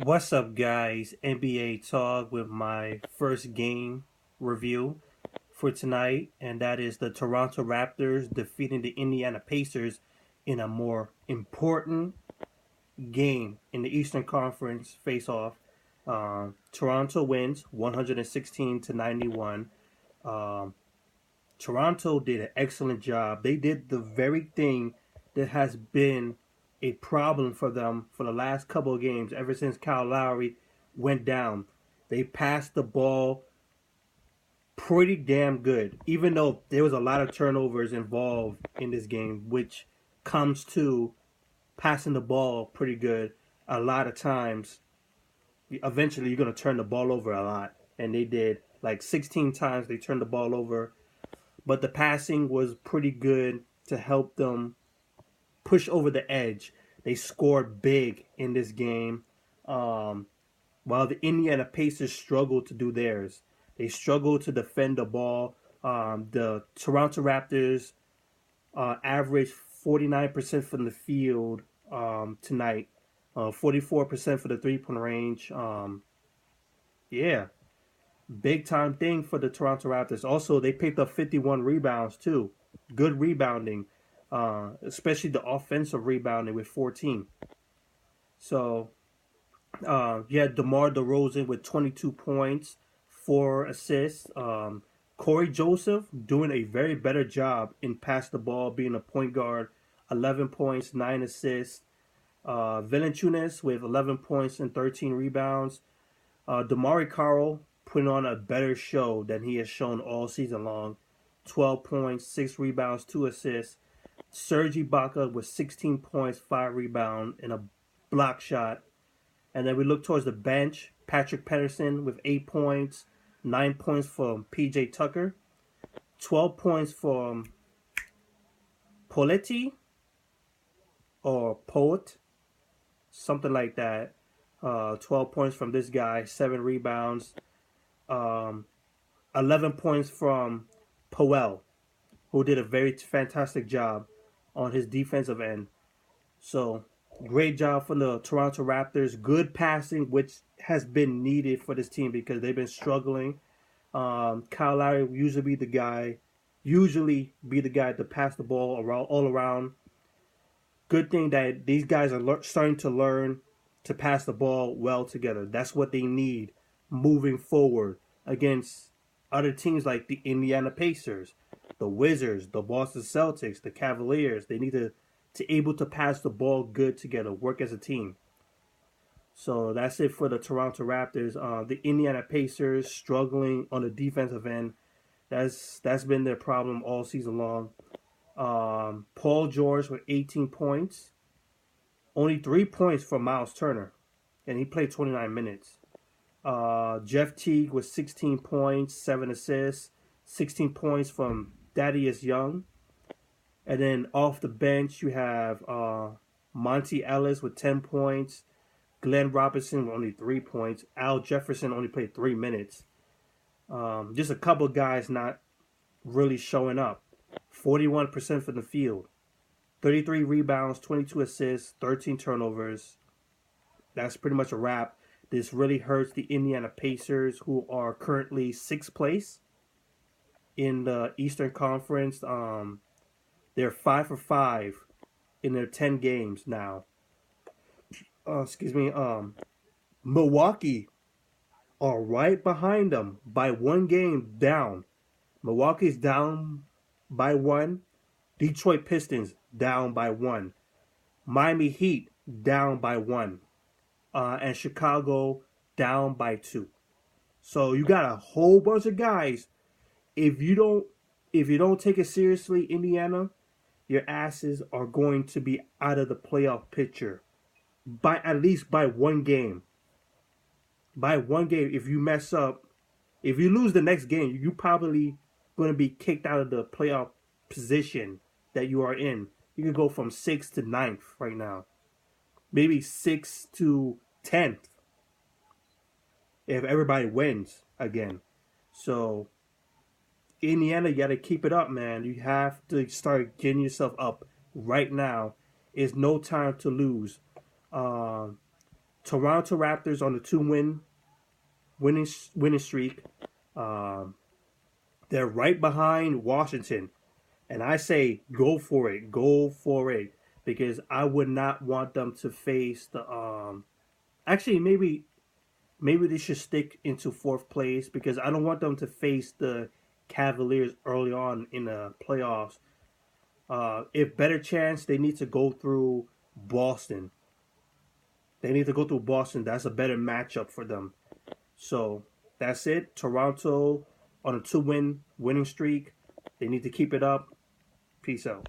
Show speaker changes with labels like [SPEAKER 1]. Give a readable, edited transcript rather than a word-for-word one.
[SPEAKER 1] What's up, guys? NBA Talk with my first game review for tonight, and that is the Toronto Raptors defeating the Indiana Pacers in a more important game in the Eastern Conference face-off. Toronto wins 116 to 91. Um, Toronto did an excellent job. They did the very thing that has been a problem for them for the last couple of games ever since Kyle Lowry went down. They passed the ball pretty damn good, even though there was a lot of turnovers involved in this game, which comes to passing the ball pretty good. A lot of times, eventually, you're going to turn the ball over a lot. And they did. Like 16 times they turned the ball over, but the passing was pretty good to help them push over the edge. They scored big in this game, while the Indiana Pacers struggled to do theirs. They struggled to defend the ball. The Toronto Raptors averaged 49% from the field tonight, 44% for the three-point range. Yeah, big time thing for the Toronto Raptors. Also, they picked up 51 rebounds too. Good rebounding, especially the offensive rebounding with 14. So, DeMar DeRozan with 22 points, 4 assists. Corey Joseph doing a very better job in pass the ball, being a point guard, 11 points, 9 assists. Valanciunas with 11 points and 13 rebounds. Damari Carroll putting on a better show than he has shown all season long. 12 points, 6 rebounds, 2 assists. Serge Ibaka with 16 points, 5 rebounds, and a block shot. And then we look towards the bench. Patrick Patterson with 8 points, 9 points from PJ Tucker, 12 points from Poletti or Poet, something like that. 12 points from this guy, 7 rebounds, um, 11 points from Powell, who did a very fantastic job on his defensive end. So, great job from the Toronto Raptors. Good passing, which has been needed for this team because they've been struggling. Kyle Lowry usually be the guy to pass the ball around all around. Good thing that these guys are starting to learn to pass the ball well together. That's what they need moving forward against other teams like the Indiana Pacers, the Wizards, the Boston Celtics, the Cavaliers. They need to able to pass the ball good together, work as a team. So that's it for the Toronto Raptors. The Indiana Pacers struggling on the defensive end. That's been their problem all season long. Paul George with 18 points, only 3 points from Miles Turner, and he played 29 minutes. Jeff Teague with 16 points, 7 assists, 16 points from Thaddeus Young. And then off the bench, you have Monty Ellis with 10 points, Glenn Robinson with only 3 points, Al Jefferson only played 3 minutes. Just a couple guys not really showing up. 41% from the field, 33 rebounds, 22 assists, 13 turnovers. That's pretty much a wrap. This really hurts the Indiana Pacers, who are currently 6th place in the Eastern Conference. They're 5 for 5 in their 10 games now. Excuse me. Milwaukee are right behind them by 1 game down. Milwaukee's down by 1. Detroit Pistons down by 1. Miami Heat down by 1. And Chicago down by 2. So you got a whole bunch of guys. If you don't take it seriously, Indiana, your asses are going to be out of the playoff picture by at least by 1 game. By 1 game, if you mess up, if you lose the next game, you probably going to be kicked out of the playoff position that you are in. You can go from 6th to 9th right now, maybe 6th to 10th if everybody wins again. So Indiana, you got to keep it up, man. You have to start getting yourself up right now. It's no time to lose. Toronto Raptors on the 2-winning streak. Um, they're right behind Washington, and I say go for it, because I would not want them to face the. Actually, maybe they should stick into fourth place because I don't want them to face the Cavaliers early on in the playoffs. If better chance, they need to go through Boston. That's a better matchup for them. So that's it. Toronto on a 2-winning streak. They need to keep it up. Peace out.